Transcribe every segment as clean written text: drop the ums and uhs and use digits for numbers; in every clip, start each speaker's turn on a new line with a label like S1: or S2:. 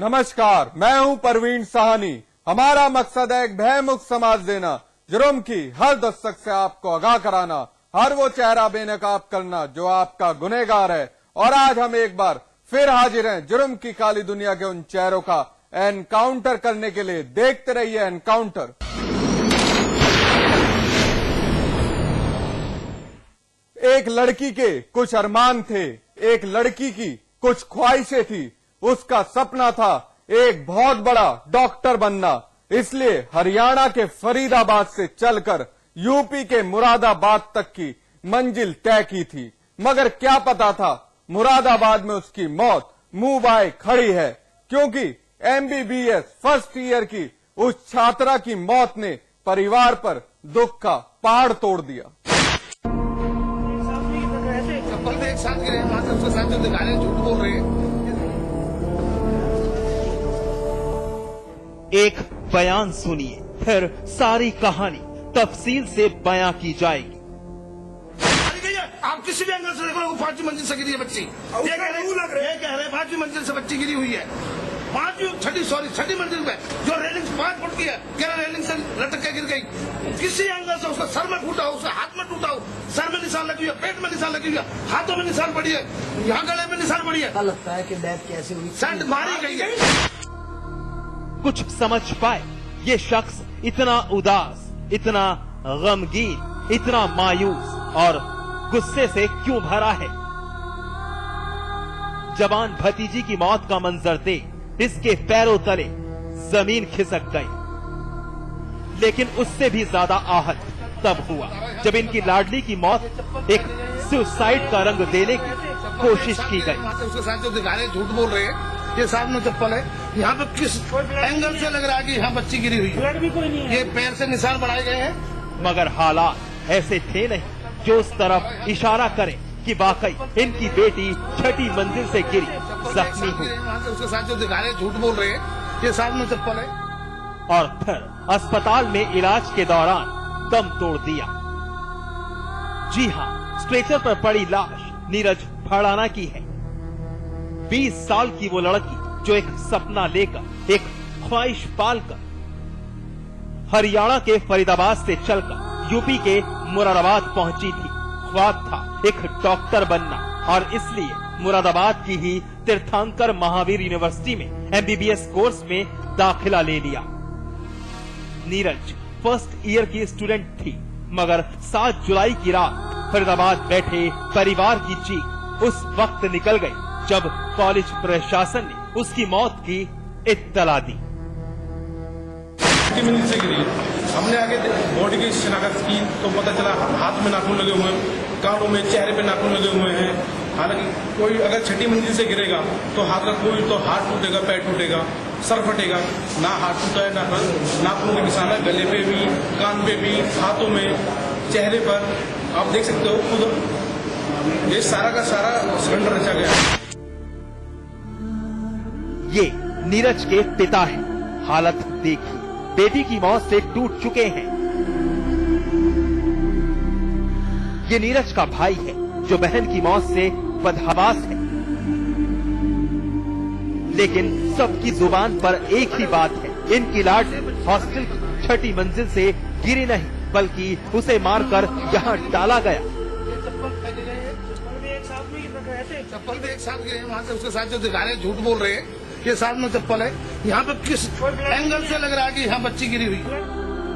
S1: नमस्कार, मैं हूं परवीन साहनी। हमारा मकसद है एक भयमुक्त समाज देना, जुर्म की हर दस्तक से आपको आगाह कराना, हर वो चेहरा बेनकाब करना जो आपका गुनहगार है। और आज हम एक बार फिर हाजिर हैं जुर्म की काली दुनिया के उन चेहरों का एनकाउंटर करने के लिए। देखते रहिए एनकाउंटर। एक लड़की के कुछ अरमान थे, एक लड़की की कुछ ख्वाहिशें थी। उसका सपना था एक बहुत बड़ा डॉक्टर बनना, इसलिए हरियाणा के फरीदाबाद से चलकर यूपी के मुरादाबाद तक की मंजिल तय की थी। मगर क्या पता था मुरादाबाद में उसकी मौत मुंह बाए खड़ी है, क्योंकि MBBS फर्स्ट ईयर की उस छात्रा की मौत ने परिवार पर दुख का पहाड़ तोड़ दिया।
S2: चप्पल एक साथ गिरे, उसके साथ जो दिखा रहे झूठ बोल रहे हैं।
S3: एक बयान सुनिए, फिर सारी कहानी तफसील से बयां की जाएगी।
S2: आप किसी भी एंगल से देख लो, 5वीं मंजिल से गिरी है बच्ची। ये कह रहे 5वीं मंजिल से बच्ची गिरी हुई है। 6ठी मंजिल पे जो रेलिंग 5 फुट की है, कह रहे रेलिंग से लटक के गिर गई। किसी एंगल से उसका सर में फूटा हो, उसके हाथ में टूटा हो, सर में निशान लगी हुई है, पेट में निशान लगी हुई है, हाथों में निशान पड़ी है, यहाँ गले में निशान पड़ी है।
S4: लगता है कि डेथ कैसे हुई,
S2: सेंट मारी गई है।
S3: कुछ समझ पाए ये शख्स इतना उदास, इतना गमगीन, इतना मायूस और गुस्से से क्यों भरा है। जवान भतीजी की मौत का मंजर देख इसके पैरों तले जमीन खिसक गई। लेकिन उससे भी ज्यादा आहत तब हुआ जब इनकी लाडली की मौत एक सुसाइड का रंग देने की कोशिश की गई।
S2: उसके साथ जो दिखा रहे झूठ बोल रहे हैं। ये साथ में चप्पल है, यहाँ पे किस एंगल से लग रहा है कि यहाँ बच्ची गिरी हुई है। ये पैर से निशान बनाए गए हैं,
S3: मगर हालात ऐसे थे नहीं जो उस तरफ इशारा करें कि वाकई इनकी बेटी 6ठी मंजिल से गिरी जख्मी हुई।
S2: उसके साथ जो दिखा रहे झूठ बोल रहे हैं। ये साथ में चप्पल है।
S3: और फिर अस्पताल में इलाज के दौरान दम तोड़ दिया। जी हाँ, स्ट्रेचर पर पड़ी लाश नीरज फड़ाना की है। 20 साल की वो लड़की जो एक सपना लेकर, एक ख्वाहिश पालकर हरियाणा के फरीदाबाद से चलकर यूपी के मुरादाबाद पहुंची थी। ख्वाब था एक डॉक्टर बनना और इसलिए मुरादाबाद की ही तीर्थंकर महावीर यूनिवर्सिटी में MBBS कोर्स में दाखिला ले लिया। नीरज फर्स्ट ईयर की स्टूडेंट थी, मगर 7 जुलाई की रात फरीदाबाद बैठे परिवार की चीख उस वक्त निकल गई जब कॉलेज प्रशासन ने उसकी मौत की इत्तला दी।
S5: मंजिल से गिरी। हमने आगे बॉडी की शिनाख्त की तो पता चला हाथ में नाखून लगे हुए हैं, कानों में, चेहरे पे नाखून लगे हुए हैं। हालांकि कोई अगर 6ठी मंजिल से गिरेगा तो हाथ का कोई तो हाथ टूटेगा, पैर टूटेगा, सर फटेगा। ना हाथ टूटा है, ना नाखून के निशान है, गले पे भी, कान पे भी, हाथों में, चेहरे पर। आप देख सकते हो खुद ये सारा का सारा सिलेंडर रचा गया।
S3: ये नीरज के पिता हैं। हालत देखिए, बेटी की मौत से टूट चुके हैं। ये नीरज का भाई है जो बहन की मौत से बदहवास है। लेकिन सबकी जुबान पर एक ही बात है, इनकी लाड हॉस्टल की 6ठी मंजिल से गिरी नहीं बल्कि उसे मारकर यहाँ डाला गया।
S2: चप्पल भी एक साथ गिरे हैं, वहाँ से उसके साथ जो दिखा रहे झूठ बोल रहे हैं। ये साथ में चप्पल है, यहाँ पे किस एंगल से लग रहा है कि यहाँ बच्ची गिरी हुई है।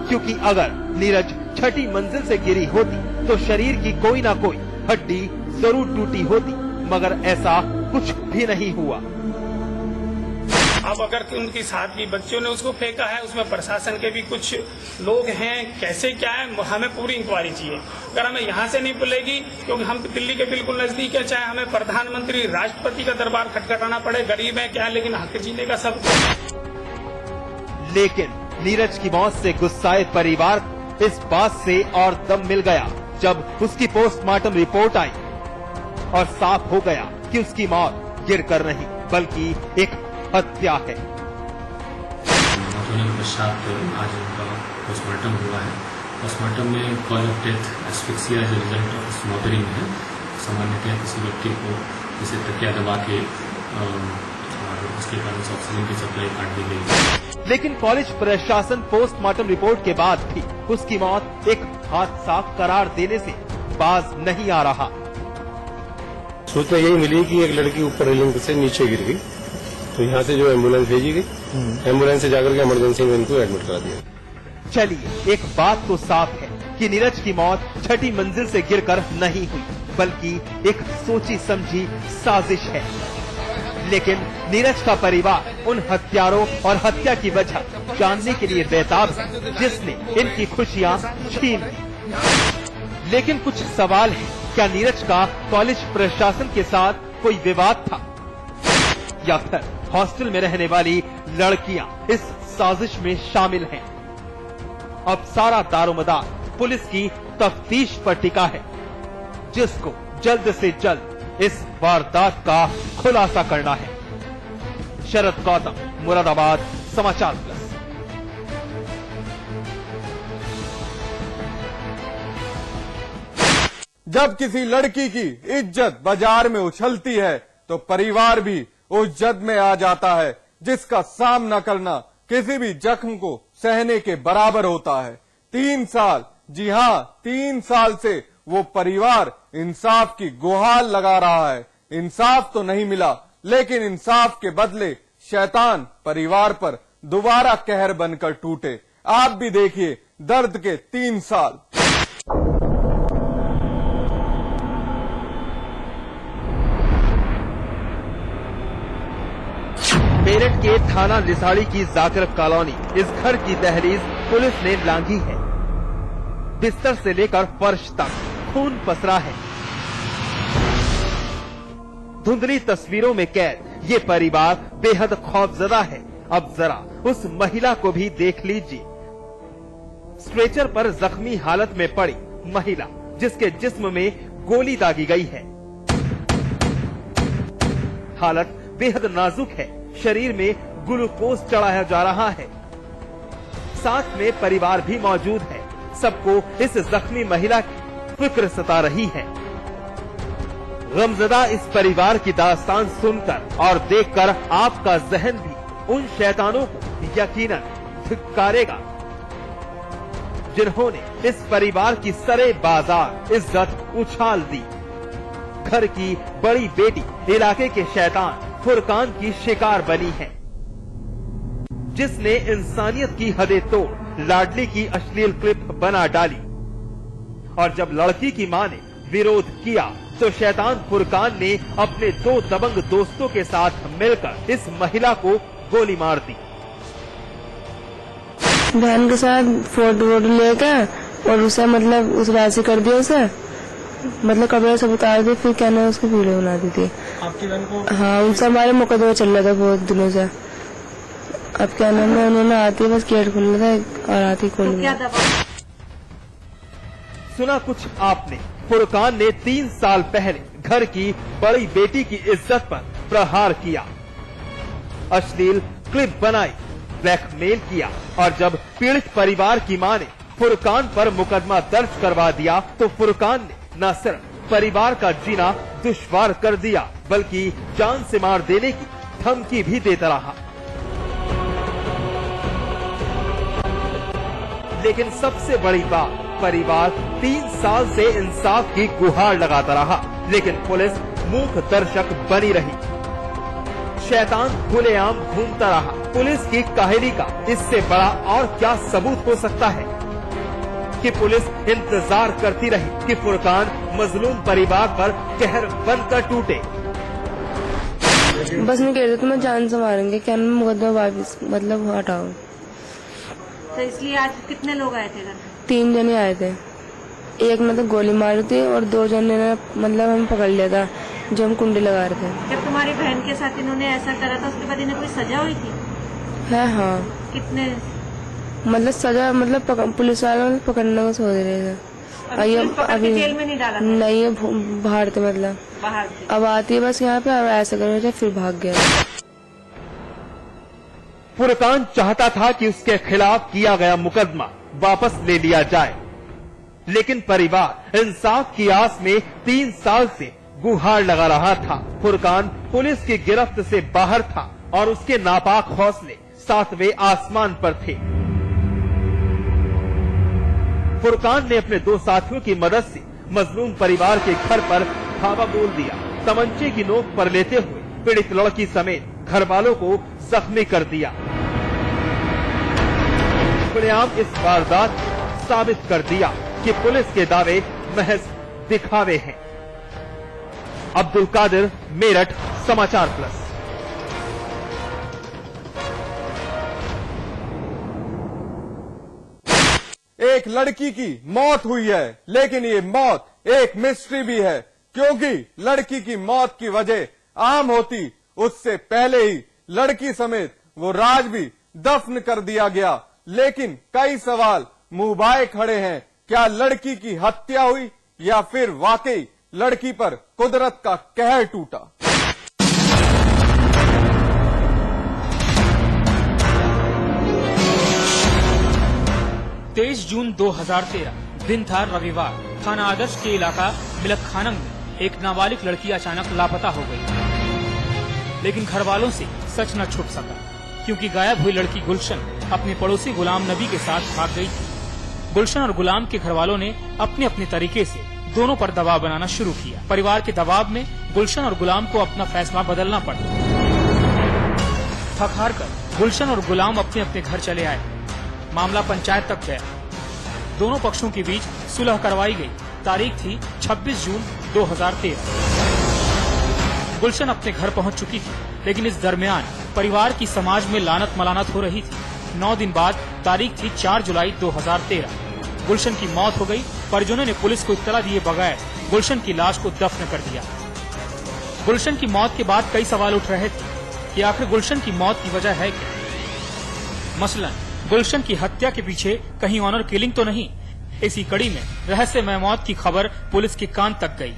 S3: क्योंकि अगर नीरज 6ठी मंजिल से गिरी होती तो शरीर की कोई ना कोई हड्डी जरूर टूटी होती, मगर ऐसा कुछ भी नहीं हुआ।
S6: अब अगर उनकी साथ की बच्चियों ने उसको फेंका है, उसमें प्रशासन के भी कुछ लोग हैं, कैसे क्या है, हमें पूरी इंक्वायरी चाहिए। अगर हमें यहाँ से नहीं मिलेगी, क्योंकि हम दिल्ली के बिल्कुल नजदीक है, चाहे हमें प्रधानमंत्री, राष्ट्रपति का दरबार खटखटाना पड़े, गरीब है क्या है, लेकिन हक जीने का सब।
S3: लेकिन नीरज की मौत से गुस्साए परिवार इस बात से और दम मिल गया जब उसकी पोस्टमार्टम रिपोर्ट आई और साफ हो गया कि उसकी मौत गिरकर नहीं बल्कि एक हत्या है।
S7: होने के पश्चात आज उनका पोस्टमार्टम हुआ है। पोस्टमार्टम में कॉज ऑफ डेथ एस्फिक्सिया जो रिजल्ट ऑफ स्मोदरिंग है। सामान्यतः किसी व्यक्ति को इसे तकिया दबा के और उसके कारण से ऑक्सीजन की सप्लाई काट दी गई।
S3: लेकिन कॉलेज प्रशासन पोस्टमार्टम रिपोर्ट के बाद भी उसकी मौत एक हादसा करार देने से बाज नहीं आ रहा।
S8: सूचना यही मिली कि एक लड़की ऊपर रेलिंग से नीचे गिर गई, तो यहाँ से जो एम्बुलेंस भेजी गई, एम्बुलेंस से जाकर के इमरजेंसी में इनको एडमिट करा दिया।
S3: चलिए, एक बात तो साफ है कि नीरज की मौत छठी मंजिल से गिरकर नहीं हुई, बल्कि एक सोची समझी साजिश है। लेकिन नीरज का परिवार उन हत्यारों और हत्या की वजह जानने के लिए बेताब है, जिसने इनकी खुशियां छीन ली। लेकिन कुछ सवाल है, क्या नीरज का कॉलेज प्रशासन के साथ कोई विवाद था, या फिर हॉस्टल में रहने वाली लड़कियां इस साजिश में शामिल हैं? अब सारा दारोमदार पुलिस की तफ्तीश पर टिका है, जिसको जल्द से जल्द इस वारदात का खुलासा करना है। शरद गौतम, मुरादाबाद, समाचार प्लस।
S1: जब किसी लड़की की इज्जत बाजार में उछलती है तो परिवार भी उस जद में आ जाता है, जिसका सामना करना किसी भी जख्म को सहने के बराबर होता है। 3 साल, जी हां 3 साल से वो परिवार इंसाफ की गुहार लगा रहा है। इंसाफ तो नहीं मिला, लेकिन इंसाफ के बदले शैतान परिवार पर दोबारा कहर बनकर टूटे। आप भी देखिए दर्द के 3 साल।
S3: मेरठ के थाना लिसाड़ी की जाकिर कॉलोनी, इस घर की दहलीज पुलिस ने लांघी है। बिस्तर से लेकर फर्श तक खून पसरा है। धुंधली तस्वीरों में कैद ये परिवार बेहद खौफजदा है। अब जरा उस महिला को भी देख लीजिए। स्ट्रेचर पर जख्मी हालत में पड़ी महिला, जिसके जिस्म में गोली दागी गई है। हालत बेहद नाजुक है। शरीर में ग्लूकोज चढ़ाया जा रहा है। साथ में परिवार भी मौजूद है। सबको इस जख्मी महिला की फिक्र सता रही है। गमजदा इस परिवार की दास्तान सुनकर और देखकर आपका जहन भी उन शैतानों को यकीनन धिक्कारेगा, जिन्होंने इस परिवार की सरे बाजार इज्जत उछाल दी। घर की बड़ी बेटी इलाके के शैतान फुरकान की शिकार बनी है, जिसने इंसानियत की हदें तोड़ लाडली की अश्लील क्लिप बना डाली। और जब लड़की की मां ने विरोध किया तो शैतान फुरकान ने अपने 2 दबंग दोस्तों के साथ मिलकर इस महिला को गोली मार दी।
S9: बहन के साथ फोटो लेकर और उसे मतलब उस राशि कर दिया उसे, मतलब कपड़े सब उतार दी, फिर क्या ना उसकी वीडियो बना दी थी।
S5: आपकी बहन को?
S9: हाँ, उनसे हमारे मुकदमा चल रहा था बहुत दिनों से। अब क्या नाम है, उन्होंने आती बस गेट खोलना था और आती खोल दिया।
S3: सुना कुछ आपने। फुरकान ने 3 साल पहले घर की बड़ी बेटी की इज्जत पर प्रहार किया, अश्लील क्लिप बनाई, ब्लैकमेल किया और जब पीड़ित परिवार की मां ने फुरकान पर मुकदमा दर्ज करवा दिया तो फुरकान ने न सिर्फ परिवार का जीना दुश्वार कर दिया, बल्कि जान से मार देने की धमकी भी देता रहा। लेकिन सबसे बड़ी बात, परिवार 3 साल से इंसाफ की गुहार लगाता रहा, लेकिन पुलिस मूक दर्शक बनी रही। शैतान खुलेआम घूमता रहा। पुलिस की काहिली का इससे बड़ा और क्या सबूत हो सकता है कि पुलिस इंतजार करती रही कि फुरकान मजलूम परिवार पर कहर बनकर टूटे।
S9: बस नहीं कह रहे तुम्हें जान से मारेंगे, क्या नाम मुकदमा वापिस मतलब हटाओ।
S10: तो इसलिए आज कितने लोग आए थे घर?
S9: 3 जने आए थे। एक ने तो गोली मारी थी और 2 जने ने मतलब हम पकड़ लिया था, जो हम कुंडी लगा रहे थे।
S10: जब तुम्हारी बहन के साथ इन्होंने ऐसा करा था, उसके बाद इन्हें कोई सजा हुई थी?
S9: है हाँ,
S10: कितने
S9: मतलब सजा मतलब पुलिस वालों ने पकड़ने को सोच रहे थे।
S10: अभी जेल में नहीं डाला?
S9: नहीं, बाहर थे मतलब
S10: बाहर थे।
S9: अब आती है बस यहाँ पे और ऐसा कर रहे थे, फिर भाग गया।
S3: फुरकान चाहता था कि उसके खिलाफ किया गया मुकदमा वापस ले लिया जाए, लेकिन परिवार इंसाफ की आस में 3 साल से गुहार लगा रहा था। फुरकान पुलिस की गिरफ्त से बाहर था और उसके नापाक हौसले 7वें आसमान पर थे। फुरकान ने अपने 2 साथियों की मदद से मजलूम परिवार के घर पर धावा बोल दिया। तमंचे की नोक पर लेते हुए पीड़ित लड़की समेत घर वालों को जख्मी कर दिया। खुलेआम इस वारदात ने साबित कर दिया कि पुलिस के दावे महज दिखावे हैं। अब्दुल कादिर, मेरठ, समाचार प्लस।
S1: एक लड़की की मौत हुई है, लेकिन ये मौत एक मिस्ट्री भी है, क्योंकि लड़की की मौत की वजह आम होती उससे पहले ही लड़की समेत वो राज भी दफन कर दिया गया। लेकिन कई सवाल मुंह बाए खड़े हैं। क्या लड़की की हत्या हुई या फिर वाकई लड़की पर कुदरत का कहर टूटा?
S11: 23 जून 2013 दिन था रविवार। थाना आदर्श के इलाका मिलक-खानम में एक नाबालिग लड़की अचानक लापता हो गई। लेकिन घर वालों से सच न छुप सका, क्योंकि गायब हुई लड़की गुलशन अपने पड़ोसी गुलाम नबी के साथ भाग गई थी। गुलशन और गुलाम के घर वालों ने अपने अपने तरीके से दोनों पर दबाव बनाना शुरू किया। परिवार के दबाव में गुलशन और गुलाम को अपना फैसला बदलना पड़ा। थक हार कर गुलशन और गुलाम अपने अपने घर चले आए। मामला पंचायत तक गया। दोनों पक्षों के बीच सुलह करवाई गई। तारीख थी 26 जून 2013। गुलशन अपने घर पहुंच चुकी थी, लेकिन इस दरमियान परिवार की समाज में लानत मलानत हो रही थी। 9 दिन बाद तारीख थी 4 जुलाई 2013। गुलशन की मौत हो गई। परिजनों ने पुलिस को इत्तला दिए बगैर गुलशन की लाश को दफन कर दिया। गुलशन की मौत के बाद कई सवाल उठ रहे थे कि आखिर गुलशन की मौत की वजह है क्या। मसलन गुलशन की हत्या के पीछे कहीं ऑनर किलिंग तो नहीं। इसी कड़ी में रहस्यमय मौत की खबर पुलिस के कान तक गई।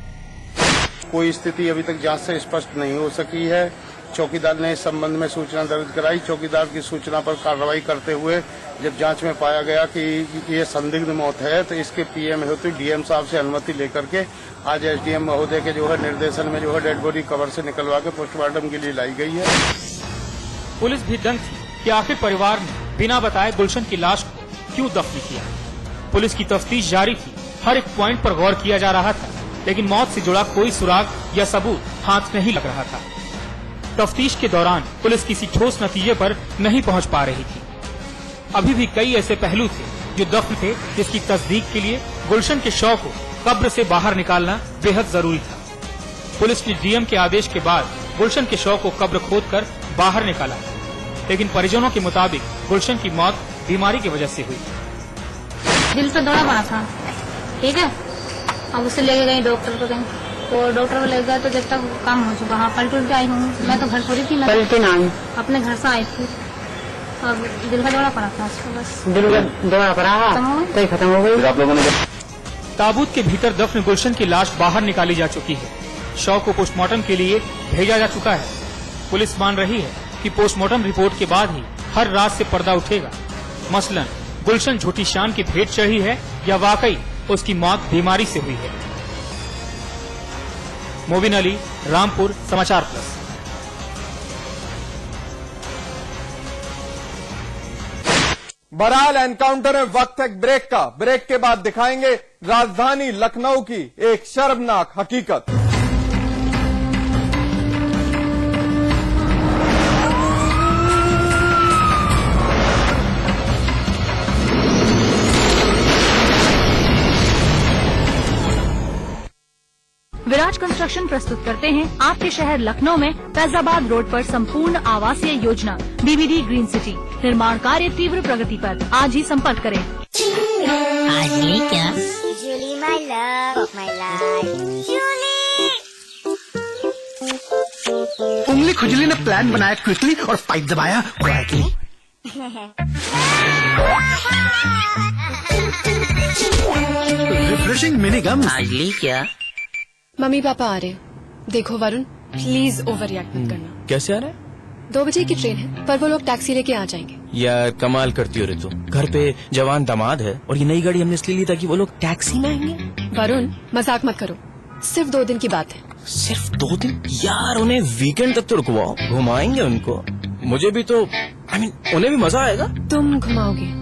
S12: कोई स्थिति अभी तक जांच से स्पष्ट नहीं हो सकी है। चौकीदार ने इस संबंध में सूचना दर्ज कराई। चौकीदार की सूचना पर कार्रवाई करते हुए जब जांच में पाया गया कि ये संदिग्ध मौत है, तो इसके पीएम हेतु डीएम साहब से अनुमति लेकर के आज एसडीएम महोदय के निर्देशन में डेड बॉडी कवर से निकलवा के पोस्टमार्टम के लिए लाई गई है।
S11: पुलिस भी दंग थी कि आखिर परिवार ने बिना बताए गुलशन की लाश को क्यों दफन किया। पुलिस की तफ्तीश जारी थी। हर एक पॉइंट पर गौर किया जा रहा था, लेकिन मौत से जुड़ा कोई सुराग या सबूत हाथ नहीं लग रहा था। तफ्तीश के दौरान पुलिस किसी ठोस नतीजे पर नहीं पहुंच पा रही थी। अभी भी कई ऐसे पहलू थे जो दफन थे, जिसकी तस्दीक के लिए गुलशन के शव को कब्र से बाहर निकालना बेहद जरूरी था। पुलिस ने डीएम के आदेश के बाद गुलशन के शव को कब्र खोदकर बाहर निकाला, लेकिन परिजनों के मुताबिक गुलशन की मौत बीमारी की वजह से हुई।
S13: दिल पे दौड़ा पड़ा था, ठीक है। अब उसे लेके गई डॉक्टर को, कहीं तो डॉक्टर को ले गए तो जब तक काम हो चुका। हाँ, पलट के आई हूँ। मैं तो घर थोड़ी थी, मैं अपने घर से आई थी। अब दिल का दौड़ा पड़ा था उसको, बस
S14: दिल का दौड़ा पड़ा तो खत्म हो गई। आप लोगों ने
S11: ताबूत के भीतर दफन गुलशन की लाश बाहर निकाली जा चुकी है। शव को पोस्टमार्टम के लिए भेजा जा चुका है। पुलिस मान रही है कि पोस्टमार्टम रिपोर्ट के बाद ही हर रात से पर्दा उठेगा। मसलन गुलशन झूठी शान की भेंट चढ़ी है या वाकई उसकी मौत बीमारी से हुई है। मोबिन अली, रामपुर, समाचार प्लस।
S1: बहरहाल एनकाउंटर में वक्त है ब्रेक का। ब्रेक के बाद दिखाएंगे राजधानी लखनऊ की एक शर्मनाक हकीकत।
S15: विराज कंस्ट्रक्शन प्रस्तुत करते हैं आपके शहर लखनऊ में फैजाबाद रोड पर संपूर्ण आवासीय योजना बीबीडी ग्रीन सिटी। निर्माण कार्य तीव्र प्रगति पर। आज ही संपर्क करें।
S16: आज ये क्या? Julie, my love of my life. Julie!
S17: उंगली खुजली ने प्लान बनाया क्विकली और पाइप दबाया क्विकली। रिफ्रेशिंग मिनी गम।
S16: आज ये क्या?
S18: मम्मी पापा आ रहे हैं। देखो वरुण, प्लीज ओवर रिएक्ट मत करना।
S19: कैसे आ रहे हैं?
S18: 2 बजे की ट्रेन है, पर वो लोग टैक्सी लेके आ जाएंगे।
S19: यार कमाल करती हो रे तुम। घर पे जवान दामाद है और ये नई गाड़ी हमने इसलिए ली ताकि वो लोग टैक्सी में आएंगे।
S18: वरुण, मजाक मत करो। सिर्फ 2 दिन की बात है।
S19: सिर्फ 2 दिन? यार उन्हें वीकेंड तक तो रुकवाओ, घुमाएंगे उनको। मुझे भी तो उन्हें भी मजा आएगा।
S18: तुम घुमाओगे?